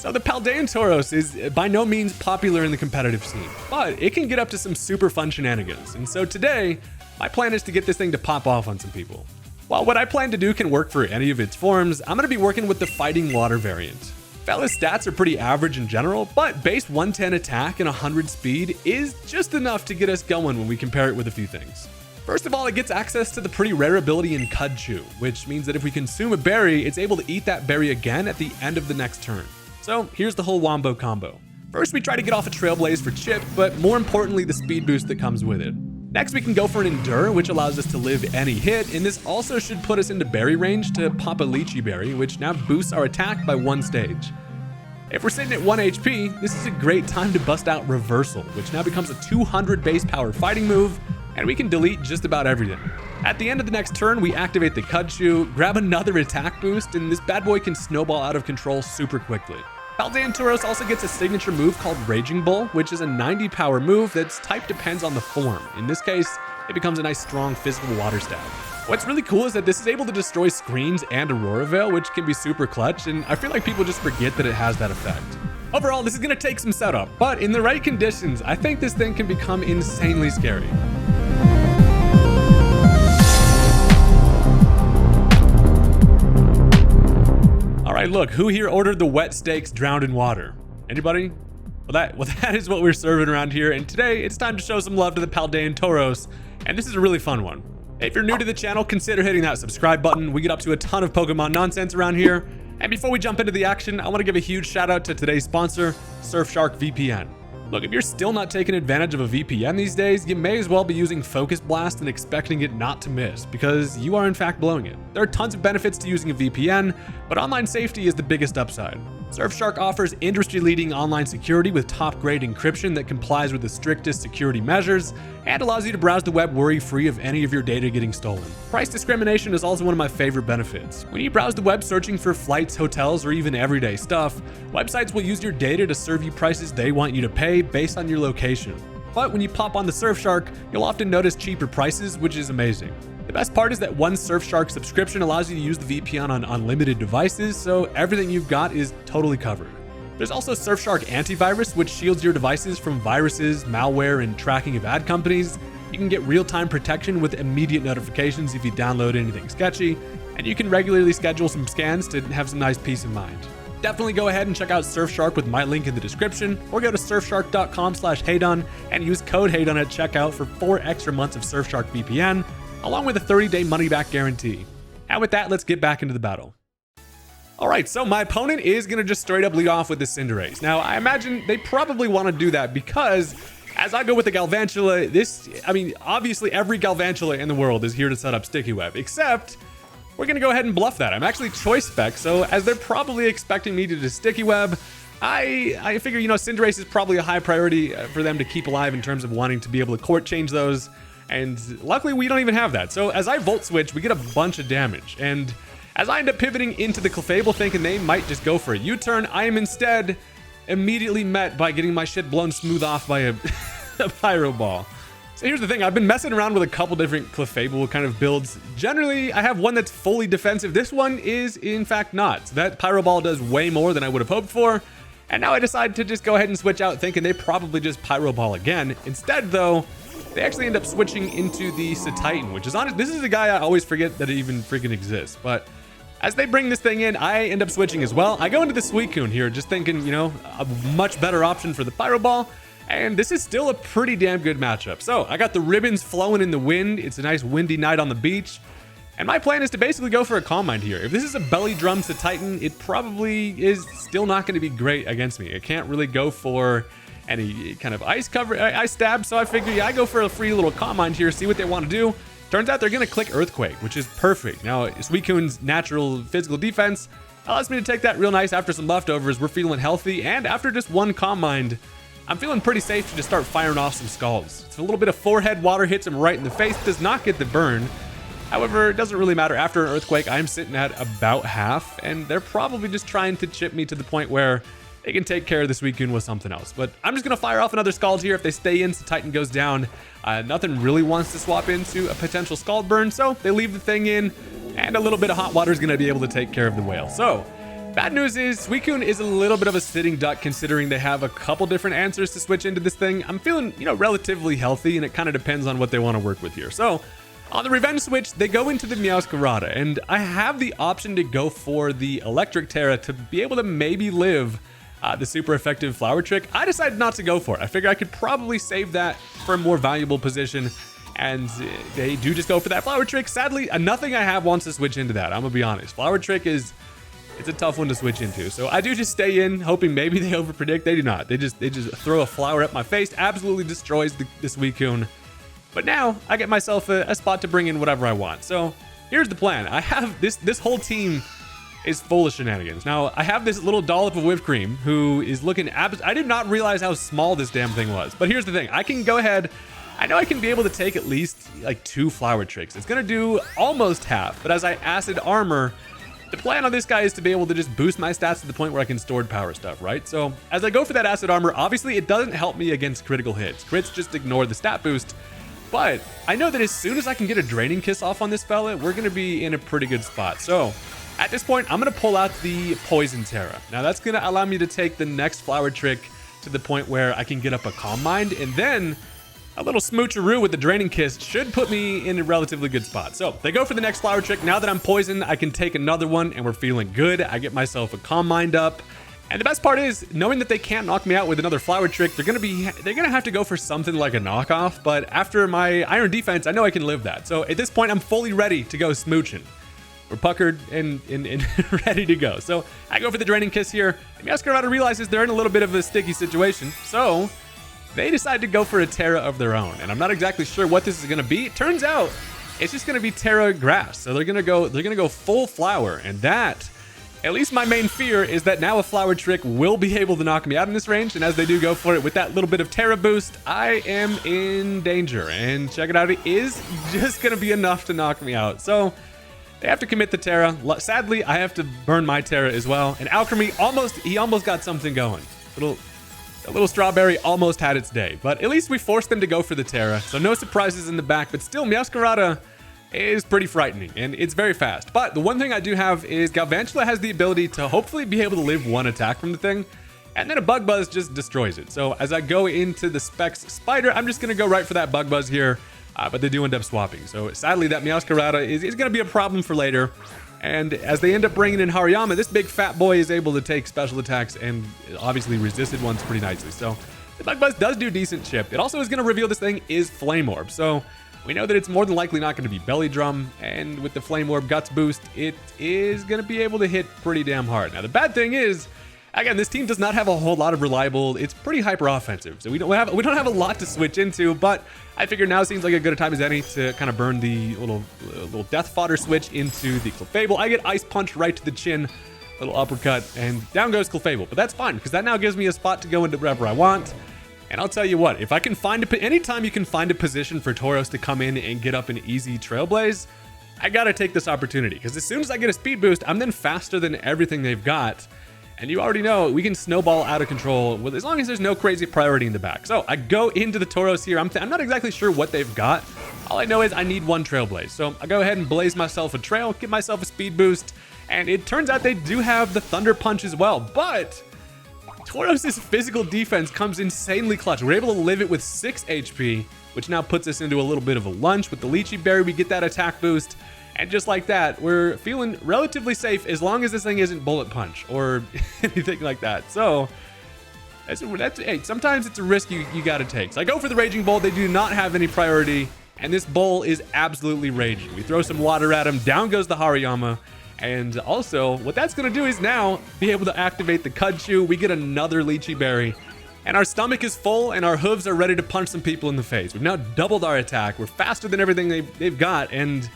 So the Paldean Tauros is by no means popular in the competitive scene, but it can get up to some super fun shenanigans. And so today, my plan is to get this thing to pop off on some people. While what I plan to do can work for any of its forms, I'm going to be working with the Fighting Water variant. Fella's stats are pretty average in general, but base 110 attack and 100 speed is just enough to get us going when we compare it with a few things. First of all, it gets access to the pretty rare ability in Cud Chew, which means that if we consume a berry, it's able to eat that berry again at the end of the next turn. So here's the whole wombo combo. First, we try to get off a Trailblaze for chip, but more importantly, the speed boost that comes with it. Next, we can go for an Endure, which allows us to live any hit, and this also should put us into berry range to pop a Lychee Berry, which now boosts our attack by 1 stage. If we're sitting at 1 HP, this is a great time to bust out Reversal, which now becomes a 200 base power fighting move, and we can delete just about everything. At the end of the next turn, we activate the Cud Chew, grab another attack boost, and this bad boy can snowball out of control super quickly. Paldean Tauros also gets a signature move called Raging Bull, which is a 90 power move that's type depends on the form. In this case, it becomes a nice strong physical water stab. What's really cool is that this is able to destroy screens and Aurora Veil, which can be super clutch, and I feel like people just forget that it has that effect. Overall, this is going to take some setup, but in the right conditions, I think this thing can become insanely scary. Alright, look, who here ordered the wet steaks drowned in water? Anybody? Well, that is what we're serving around here, and today it's time to show some love to the Paldean Tauros, and this is a really fun one. If you're new to the channel, consider hitting that subscribe button. We get up to a ton of Pokemon nonsense around here. And before we jump into the action, I want to give a huge shout out to today's sponsor, Surfshark VPN. Look, if you're still not taking advantage of a VPN these days, you may as well be using Focus Blast and expecting it not to miss, because you are in fact blowing it. There are tons of benefits to using a VPN, but online safety is the biggest upside. Surfshark offers industry-leading online security with top-grade encryption that complies with the strictest security measures and allows you to browse the web worry-free of any of your data getting stolen. Price discrimination is also one of my favorite benefits. When you browse the web searching for flights, hotels, or even everyday stuff, websites will use your data to serve you prices they want you to pay based on your location. But when you pop on the Surfshark, you'll often notice cheaper prices, which is amazing. The best part is that one Surfshark subscription allows you to use the VPN on unlimited devices, so everything you've got is totally covered. There's also Surfshark Antivirus, which shields your devices from viruses, malware, and tracking of ad companies. You can get real-time protection with immediate notifications if you download anything sketchy, and you can regularly schedule some scans to have some nice peace of mind. Definitely go ahead and check out Surfshark with my link in the description, or go to surfshark.com/Haydunn and use code Haydunn at checkout for 4 extra months of Surfshark VPN, along with a 30-day money-back guarantee. And with that, let's get back into the battle. Alright, so my opponent is going to just straight up lead off with the Cinderace. Now, I imagine they probably want to do that because as I go with the Galvantula, obviously every Galvantula in the world is here to set up Sticky Web, except we're going to go ahead and bluff that. I'm actually Choice Spec, so as they're probably expecting me to do Sticky Web, I figure, Cinderace is probably a high priority for them to keep alive in terms of wanting to be able to court change those. And luckily, we don't even have that. So as I Volt Switch, we get a bunch of damage. And as I end up pivoting into the Clefable thinking they might just go for a U-turn, I am instead immediately met by getting my shit blown smooth off by a Pyro Ball. So here's the thing. I've been messing around with a couple different Clefable kind of builds. Generally, I have one that's fully defensive. This one is, in fact, not. So that Pyro Ball does way more than I would have hoped for. And now I decide to just go ahead and switch out thinking they probably just Pyro Ball again. Instead, though, they actually end up switching into the Titan, which is honest. This is a guy I always forget that it even freaking exists. But as they bring this thing in, I end up switching as well. I go into the Suicune here, just thinking, a much better option for the Pyro Ball. And this is still a pretty damn good matchup. So I got the ribbons flowing in the wind. It's a nice windy night on the beach. And my plan is to basically go for a Calm Mind here. If this is a Belly Drum Titan, it probably is still not going to be great against me. It can't really go for any kind of ice stab, so I figure, I go for a free little Calm Mind here, see what they want to do. Turns out they're going to click Earthquake, which is perfect. Now, Suicune's natural physical defense allows me to take that real nice after some leftovers. We're feeling healthy, and after just one Calm Mind, I'm feeling pretty safe to just start firing off some Scalds. It's a little bit of forehead water hits him right in the face, does not get the burn. However, it doesn't really matter. After an Earthquake, I'm sitting at about half, and they're probably just trying to chip me to the point where they can take care of the Suicune with something else. But I'm just going to fire off another Scald here. If they stay in, Titan goes down. Nothing really wants to swap into a potential Scald burn, so they leave the thing in, and a little bit of Hot Water is going to be able to take care of the whale. So Bad news is Suicune is a little bit of a sitting duck considering they have a couple different answers to switch into this thing. I'm feeling, relatively healthy, and it kind of depends on what they want to work with here. So on the revenge switch, they go into the Meowscarada, and I have the option to go for the Electric Terra to be able to maybe live the super effective Flower Trick. I decided not to go for it. I figure I could probably save that for a more valuable position, and they do just go for that Flower Trick. Sadly, nothing I have wants to switch into that. I'm gonna be honest. Flower Trick it's a tough one to switch into. So I do just stay in, hoping maybe they overpredict. They do not. They just throw a flower at my face, absolutely destroys this Suicune. But now I get myself a spot to bring in whatever I want. So here's the plan. I have this whole team is full of shenanigans. Now I have this little dollop of whipped cream who is looking I did not realize how small this damn thing was. But here's the thing. I can go ahead. I know I can be able to take at least like 2 Flower Tricks. It's gonna do almost half, but as I acid armor, the plan on this guy is to be able to just boost my stats to the point where I can stored power stuff, right? So as I go for that acid armor, obviously it doesn't help me against critical hits. Crits just ignore the stat boost. But I know that as soon as I can get a Draining Kiss off on this fella, we're going to be in a pretty good spot. So at this point, I'm going to pull out the Poison Terra. Now that's going to allow me to take the next Flower Trick to the point where I can get up a Calm Mind, and then a little smoocheroo with the Draining Kiss should put me in a relatively good spot. So they go for the next Flower Trick. Now that I'm poisoned, I can take another one, and we're feeling good. I get myself a Calm Mind up. And the best part is, knowing that they can't knock me out with another Flower Trick, they're gonna have to go for something like a knockoff. But after my Iron Defense, I know I can live that. So at this point, I'm fully ready to go smooching. We're puckered and ready to go. So I go for the Draining Kiss here. And Meowscarada realizes they're in a little bit of a sticky situation. So they decide to go for a Terra of their own, and I'm not exactly sure what this is going to be. It turns out it's just going to be Terra Grass. So they're going to go full flower, and that, at least my main fear, is that now a Flower Trick will be able to knock me out in this range, and as they do go for it with that little bit of Terra boost, I am in danger. And check it out, it is just going to be enough to knock me out. So they have to commit the Terra. Sadly, I have to burn my Terra as well. And Alchemy almost got something going. A little Strawberry almost had its day, but at least we forced them to go for the Terra, so no surprises in the back. But still, Meowscarada is pretty frightening, and it's very fast. But the one thing I do have is Galvantula has the ability to hopefully be able to live one attack from the thing, and then a Bug Buzz just destroys it. So as I go into the Specs Spider, I'm just going to go right for that Bug Buzz here, but they do end up swapping. So sadly, that Meowscarada is going to be a problem for later. And as they end up bringing in Hariyama, this big fat boy is able to take special attacks and obviously resisted ones pretty nicely. So the Bug Buzz does do decent chip. It also is going to reveal this thing is Flame Orb. So we know that it's more than likely not going to be Belly Drum. And with the Flame Orb Guts boost, it is going to be able to hit pretty damn hard. Now, the bad thing is, again, this team does not have a whole lot of reliable. It's pretty hyper offensive, so we don't have a lot to switch into. But I figure now seems like a good a time as any to kind of burn the little Death Fodder switch into the Clefable. I get Ice Punch right to the chin, little uppercut, and down goes Clefable. But that's fine, because that now gives me a spot to go into wherever I want. And I'll tell you what, if I can find anytime you can find a position for Tauros to come in and get up an easy Trailblaze, I gotta take this opportunity, because as soon as I get a speed boost, I'm then faster than everything they've got. And you already know we can snowball out of control with, as long as there's no crazy priority in the back. So I go into the Tauros here. I'm not exactly sure what they've got. All I know is I need one Trailblaze. So I go ahead and blaze myself a trail, get myself a speed boost. And it turns out they do have the Thunder Punch as well. But Tauros' physical defense comes insanely clutch. We're able to live it with 6 HP, which now puts us into a little bit of a lunch. With the Lychee Berry, we get that attack boost. And just like that, we're feeling relatively safe as long as this thing isn't Bullet Punch or anything like that. So hey, sometimes it's a risk you got to take. So I go for the Raging Bull. They do not have any priority, and this bull is absolutely raging. We throw some water at him. Down goes the Hariyama. And also, what that's going to do is now be able to activate the Cud Chew. We get another Lychee Berry, and our stomach is full, and our hooves are ready to punch some people in the face. We've now doubled our attack. We're faster than everything they've got, and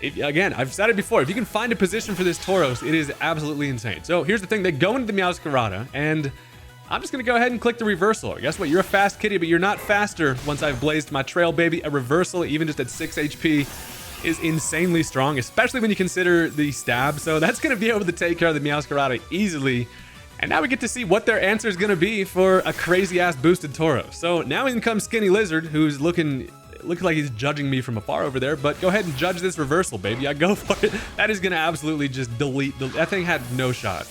again, I've said it before, if you can find a position for this Tauros, it is absolutely insane. So here's the thing, they go into the Meowscarada, and I'm just gonna go ahead and click the reversal. Guess what, you're a fast kitty, but you're not faster once I've blazed my trail, baby. A reversal, even just at 6 HP, is insanely strong, especially when you consider the stab. So that's gonna be able to take care of the Meowscarada easily. And now we get to see what their answer is gonna be for a crazy ass boosted Tauros. So now in comes Skinny Lizard, who's looking like he's judging me from afar over there, but go ahead and judge this reversal, baby. I go for it. That is gonna absolutely just delete that thing had no shot.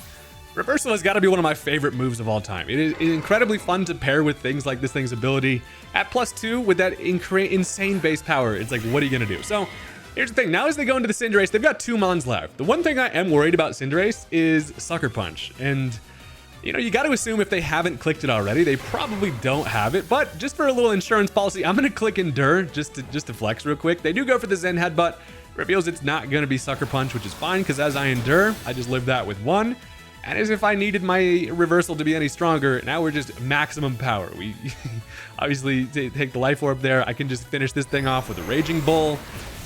Reversal has got to be one of my favorite moves of all time. It is incredibly fun to pair with things like this thing's ability at +2 with that insane base power. It's like, what are you going to do? So here's the thing. Now as they go into the Cinderace, they've got 2 Mons left. The one thing I am worried about Cinderace is Sucker Punch. And, you know, you got to assume if they haven't clicked it already, they probably don't have it. But just for a little insurance policy, I'm going to click Endure just to flex real quick. They do go for the Zen Headbutt. Reveals it's not going to be Sucker Punch, which is fine because as I Endure, I just live that with 1. And as if I needed my reversal to be any stronger, now we're just maximum power. We obviously take the Life Orb there. I can just finish this thing off with a Raging Bull.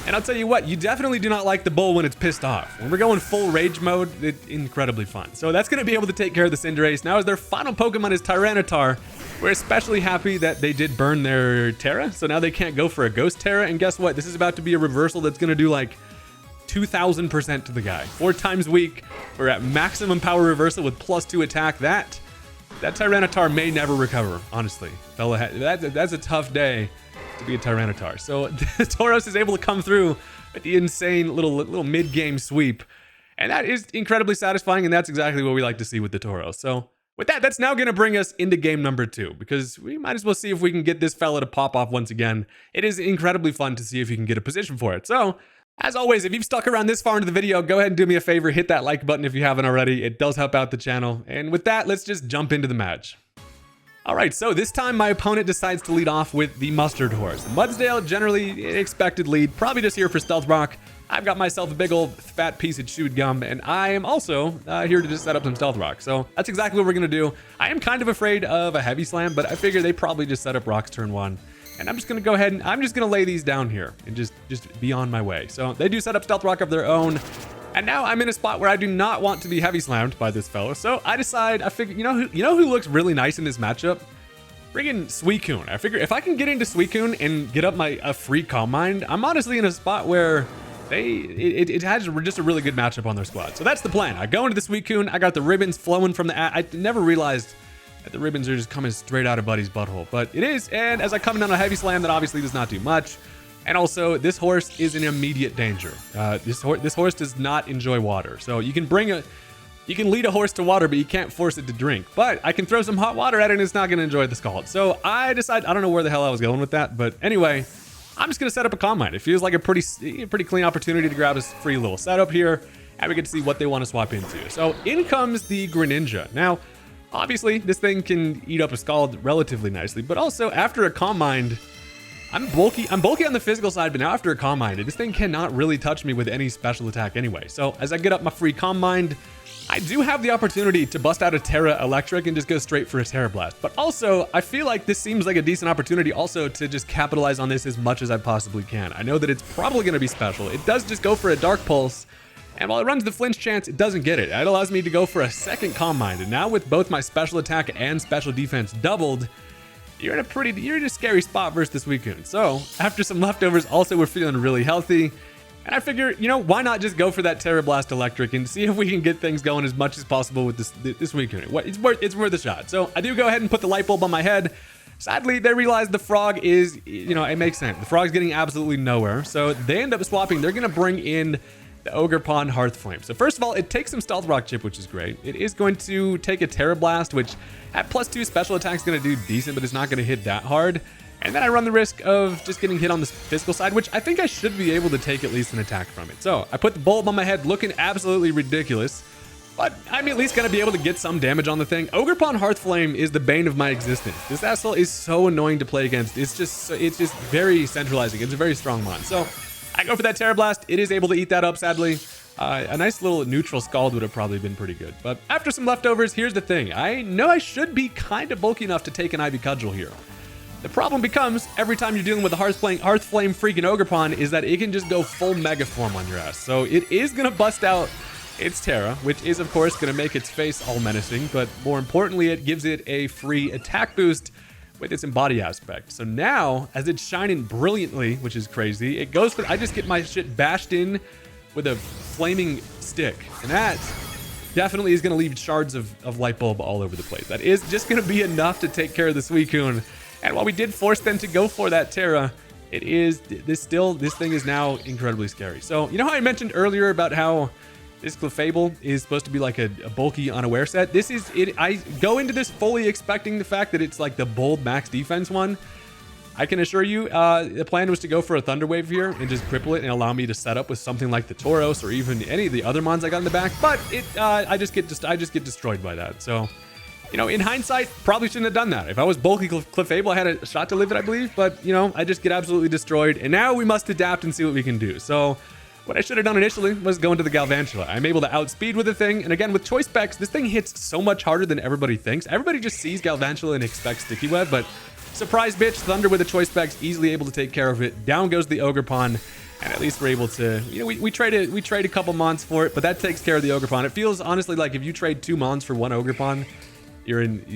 And I'll tell you what, you definitely do not like the bull when it's pissed off. When we're going full rage mode, it's incredibly fun. So that's going to be able to take care of the Cinderace. Now as their final Pokemon is Tyranitar, we're especially happy that they did burn their Terra. So now they can't go for a Ghost Terra. And guess what? This is about to be a reversal that's going to do like 2,000% to the guy. 4 times weak. We're at maximum power reversal with +2 attack. That Tyranitar may never recover, honestly. Fella, that's a tough day to be a Tyranitar. So the Tauros is able to come through with the insane little mid-game sweep. And that is incredibly satisfying, and that's exactly what we like to see with the Tauros. So with that, that's now going to bring us into game number 2, because we might as well see if we can get this fella to pop off once again. It is incredibly fun to see if you can get a position for it. So as always, if you've stuck around this far into the video, go ahead and do me a favor, hit that like button if you haven't already. It does help out the channel. And with that, let's just jump into the match. All right, so this time my opponent decides to lead off with the Mustard Horse. Mudsdale, generally expected lead, probably just here for Stealth Rock. I've got myself a big old fat piece of chewed gum, and I am also here to just set up some Stealth Rock. So that's exactly what we're gonna do. I am kind of afraid of a Heavy Slam, but I figure they probably just set up Rocks turn 1. And I'm just gonna go ahead and I'm just gonna lay these down here and just be on my way. So they do set up Stealth Rock of their own. And now I'm in a spot where I do not want to be heavy slammed by this fellow. So I figure, you know who looks really nice in this matchup? Friggin' Suicune. I figure if I can get into Suicune and get up a free Calm Mind, I'm honestly in a spot where it has just a really good matchup on their squad. So that's the plan. I go into the Suicune. I got the ribbons flowing from the I never realized that the ribbons are just coming straight out of Buddy's butthole, but it is. And as I come in on a heavy slam, that obviously does not do much. And also, this horse is in immediate danger. This horse does not enjoy water. So you can lead a horse to water, but you can't force it to drink. But I can throw some hot water at it, and it's not going to enjoy the scald. So I don't know where the hell I was going with that, but anyway, I'm just going to set up a Calm Mind. It feels like a pretty clean opportunity to grab a free little setup here, and we get to see what they want to swap into. So in comes the Greninja. Now, obviously, this thing can eat up a scald relatively nicely, but also after a Calm Mind, I'm bulky on the physical side, but now after a Calm Mind, this thing cannot really touch me with any special attack anyway. So as I get up my free Calm Mind, I do have the opportunity to bust out a Terra Electric and just go straight for a Terra Blast. But also, I feel like this seems like a decent opportunity also to just capitalize on this as much as I possibly can. I know that it's probably going to be special. It does just go for a Dark Pulse, and while it runs the flinch chance, it doesn't get it. It allows me to go for a second Calm Mind, and now with both my special attack and special defense doubled, you're in a scary spot versus this Suicune. So after some leftovers, also we're feeling really healthy. And I figure, you know, why not just go for that Terra Blast Electric and see if we can get things going as much as possible with this Suicune. It's worth a shot. So I do go ahead and put the light bulb on my head. Sadly, they realize the frog is, you know, it makes sense. The frog's getting absolutely nowhere. So they end up swapping. They're going to bring in the Ogerpon Hearthflame. So first of all, it takes some Stealth Rock chip, which is great. It is going to take a Terra Blast, which at +2 special attack is going to do decent, but it's not going to hit that hard. And then I run the risk of just getting hit on the physical side, which I think I should be able to take at least an attack from it. So I put the bulb on my head, looking absolutely ridiculous, but I'm at least going to be able to get some damage on the thing. Ogerpon Hearthflame is the bane of my existence. This asshole is so annoying to play against. It's just very centralizing. It's a very strong mon. So I go for that Terra Blast. It is able to eat that up, sadly. A nice little neutral Scald would have probably been pretty good. But after some leftovers, here's the thing. I know I should be kind of bulky enough to take an Ivy Cudgel here. The problem becomes, every time you're dealing with a Hearthflame freaking Ogerpon, is that it can just go full Mega Form on your ass. So it is going to bust out its Terra, which is, of course, going to make its face all menacing. But more importantly, it gives it a free attack boost with its Embody aspect. So now, as it's shining brilliantly, which is crazy, it goes for, I just get my shit bashed in with a flaming stick. And that definitely is going to leave shards of light bulb all over the place. That is just going to be enough to take care of the Suicune. And while we did force them to go for that Terra, this thing is now incredibly scary. So, you know how I mentioned earlier about how This Clefable is supposed to be like a bulky unaware set. This is it. I go into this fully expecting the fact that it's like the bold max defense one. I can assure you, the plan was to go for a Thunder Wave here and just cripple it and allow me to set up with something like the Tauros or even any of the other mons I got in the back. But I just get destroyed by that. So, you know, in hindsight, probably shouldn't have done that. If I was bulky Clefable, I had a shot to live it, I believe. But, you know, I just get absolutely destroyed. And now we must adapt and see what we can do. So what I should have done initially was go into the Galvantula. I'm able to outspeed with the thing. And again, with Choice Specs, this thing hits so much harder than everybody thinks. Everybody just sees Galvantula and expects Sticky Web, but surprise bitch, Thunder with the Choice Specs, easily able to take care of it. Down goes the Ogerpon, and at least we're able to, you know, we trade a couple mons for it, but that takes care of the Ogerpon. It feels honestly like if you trade 2 mons for 1 Ogerpon,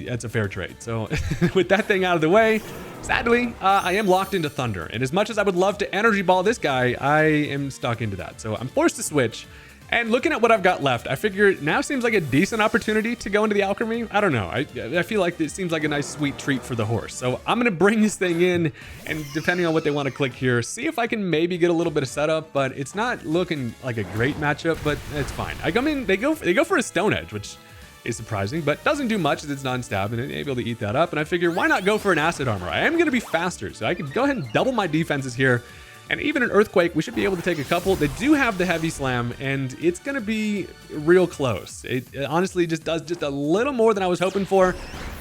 that's a fair trade. So with that thing out of the way, sadly, I am locked into Thunder. And as much as I would love to Energy Ball this guy, I am stuck into that. So I'm forced to switch. And looking at what I've got left, I figure now seems like a decent opportunity to go into the Alchemy. I don't know. I feel like it seems like a nice sweet treat for the horse. So I'm going to bring this thing in, and depending on what they want to click here, see if I can maybe get a little bit of setup, but it's not looking like a great matchup, but it's fine. I come in, they go for a Stone Edge, which is surprising, but doesn't do much as it's non-stab and able to eat that up. And I figure, why not go for an Acid Armor? I am going to be faster, so I can go ahead and double my defenses here. And even an Earthquake, we should be able to take a couple. They do have the Heavy Slam, and it's going to be real close. It honestly just does just a little more than I was hoping for.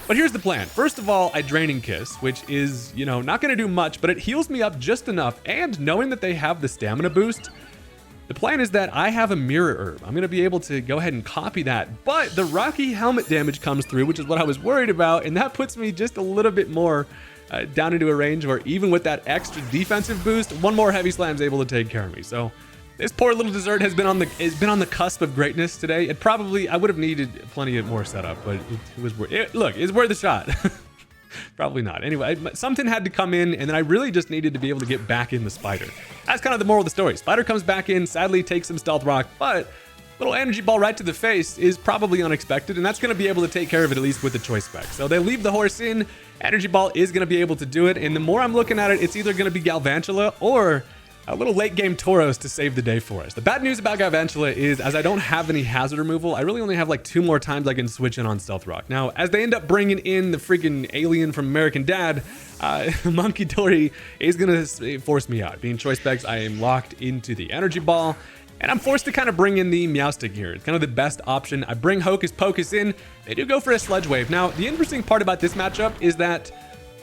But here's the plan. First of all, I Draining Kiss, which is, you know, not going to do much, but it heals me up just enough. And knowing that they have the stamina boost, the plan is that I have a Mirror Herb. I'm going to be able to go ahead and copy that. But the Rocky Helmet damage comes through, which is what I was worried about. And that puts me just a little bit more down into a range where even with that extra defensive boost, 1 more Heavy Slam is able to take care of me. So this poor little dessert has been on the cusp of greatness today. It probably, I would have needed plenty of more setup, but it was worth it. Look, it's worth a shot. Probably not. Anyway, something had to come in, and then I really just needed to be able to get back in the Spider. That's kind of the moral of the story. Spider comes back in, sadly takes some Stealth Rock, but little Energy Ball right to the face is probably unexpected, and that's going to be able to take care of it, at least with the Choice Spec. So they leave the horse in, Energy Ball is going to be able to do it, and the more I'm looking at it, it's either going to be Galvantula or a little late game Tauros to save the day for us. The bad news about Galvantula is, as I don't have any hazard removal, I really only have like 2 more times I can switch in on Stealth Rock. Now, as they end up bringing in the freaking alien from American Dad, Monkey Dory is going to force me out. Being Choice Specs, I am locked into the Energy Ball, and I'm forced to kind of bring in the Meowstic here. It's kind of the best option. I bring Hocus Pocus in. They do go for a Sludge Wave. Now, the interesting part about this matchup is that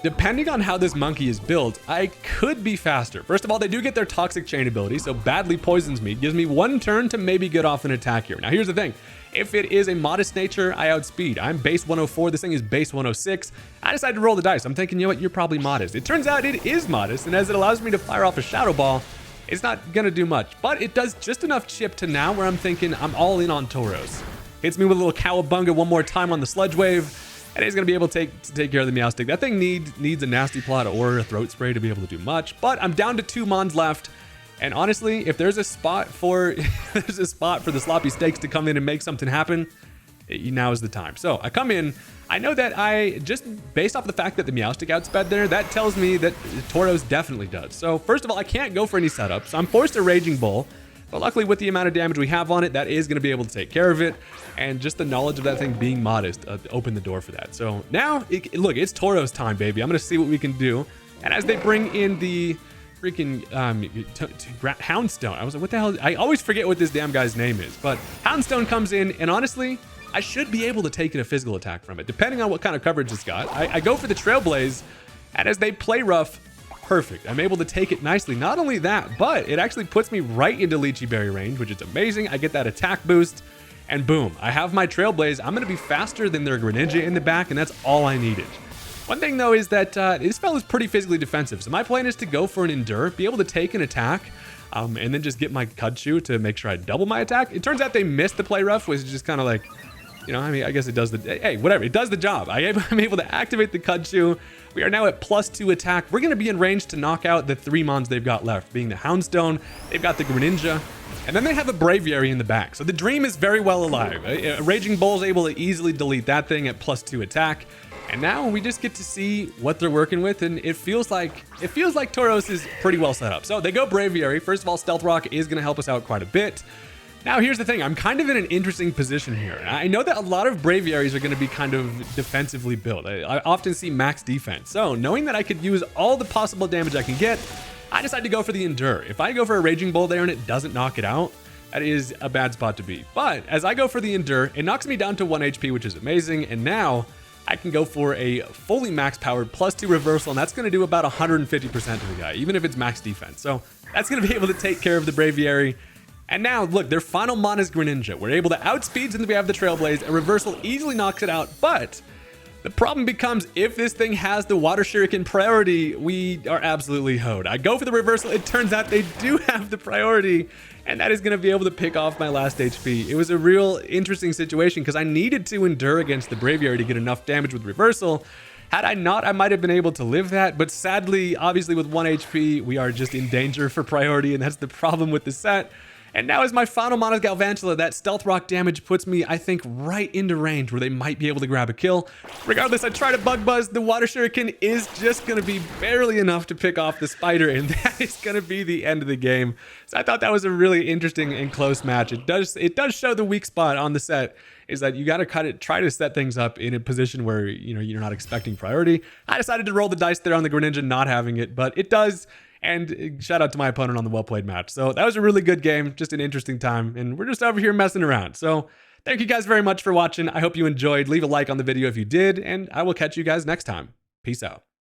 depending on how this monkey is built, I could be faster. First of all, they do get their Toxic Chain ability, so badly poisons me. Gives me 1 turn to maybe get off an attack here. Now, here's the thing. If it is a modest nature, I outspeed. I'm base 104. This thing is base 106. I decided to roll the dice. I'm thinking, you know what? You're probably modest. It turns out it is modest, and as it allows me to fire off a Shadow Ball, it's not going to do much, but it does just enough chip to now where I'm thinking I'm all in on Tauros. Hits me with a little Cowabunga 1 more time on the Sludge Wave, and he's going to be able to take care of the Meowstic. That thing needs a Nasty Plot or a Throat Spray to be able to do much, but I'm down to 2 mons left, and honestly, if there's a spot for the Sloppy Steaks to come in and make something happen, now is the time. So I come in. I know that I, just based off the fact that the Meowstic outsped there, that tells me that Tauros definitely does. So first of all, I can't go for any setup, so I'm forced to Raging Bull. But luckily, with the amount of damage we have on it, that is going to be able to take care of it. And just the knowledge of that thing being modest opened the door for that. So now, look, it's Tauros time, baby. I'm going to see what we can do. And as they bring in the freaking Houndstone, I was like, what the hell? I always forget what this damn guy's name is. But Houndstone comes in, and honestly, I should be able to take a physical attack from it, depending on what kind of coverage it's got. I go for the Trailblaze, and as they play rough, perfect. I'm able to take it nicely. Not only that, but it actually puts me right into Lychee Berry range, which is amazing. I get that attack boost, and boom, I have my Trailblaze. I'm going to be faster than their Greninja in the back, and that's all I needed. One thing, though, is that this fella's pretty physically defensive, so my plan is to go for an Endure, be able to take an attack, and then just get my Cud Chew to make sure I double my attack. It turns out they missed the play rough, which is just kind of like, you know, I mean, I guess it does hey, whatever, it does the job. I'm able to activate the Cud Chew. We are now at +2 attack. We're going to be in range to knock out the 3 mons they've got left, being the Houndstone, they've got the Greninja, and then they have a Braviary in the back. So the dream is very well alive. Raging Bull is able to easily delete that thing at +2 attack. And now we just get to see what they're working with, and it feels like Tauros is pretty well set up. So they go Braviary. First of all, Stealth Rock is going to help us out quite a bit. Now, here's the thing. I'm kind of in an interesting position here. I know that a lot of Braviaries are going to be kind of defensively built. I often see max defense. So knowing that I could use all the possible damage I can get, I decided to go for the Endure. If I go for a Raging Bull there and it doesn't knock it out, that is a bad spot to be. But as I go for the Endure, it knocks me down to 1 HP, which is amazing. And now I can go for a fully max powered +2 reversal, and that's going to do about 150% to the guy, even if it's max defense. So that's going to be able to take care of the Braviary. And now, look, their final mon is Greninja. We're able to outspeed since we have the Trailblaze. A reversal easily knocks it out, but the problem becomes if this thing has the Water Shuriken priority, we are absolutely hoed. I go for the reversal. It turns out they do have the priority, and that is going to be able to pick off my last HP. It was a real interesting situation because I needed to endure against the Braviary to get enough damage with reversal. Had I not, I might have been able to live that, but sadly, obviously with 1 HP, we are just in danger for priority, and that's the problem with the set. And now as my final mon is Galvantula, that Stealth Rock damage puts me, I think, right into range where they might be able to grab a kill. Regardless, I try to Bug Buzz. The Water Shuriken is just going to be barely enough to pick off the Spider, and that is going to be the end of the game. So I thought that was a really interesting and close match. It does show the weak spot on the set is that you got to try to set things up in a position where, you know, you're not expecting priority. I decided to roll the dice there on the Greninja not having it, but it does. And shout out to my opponent on the well-played match. So that was a really good game, just an interesting time, and we're just over here messing around. So thank you guys very much for watching. I hope you enjoyed. Leave a like on the video if you did, and I will catch you guys next time. Peace out.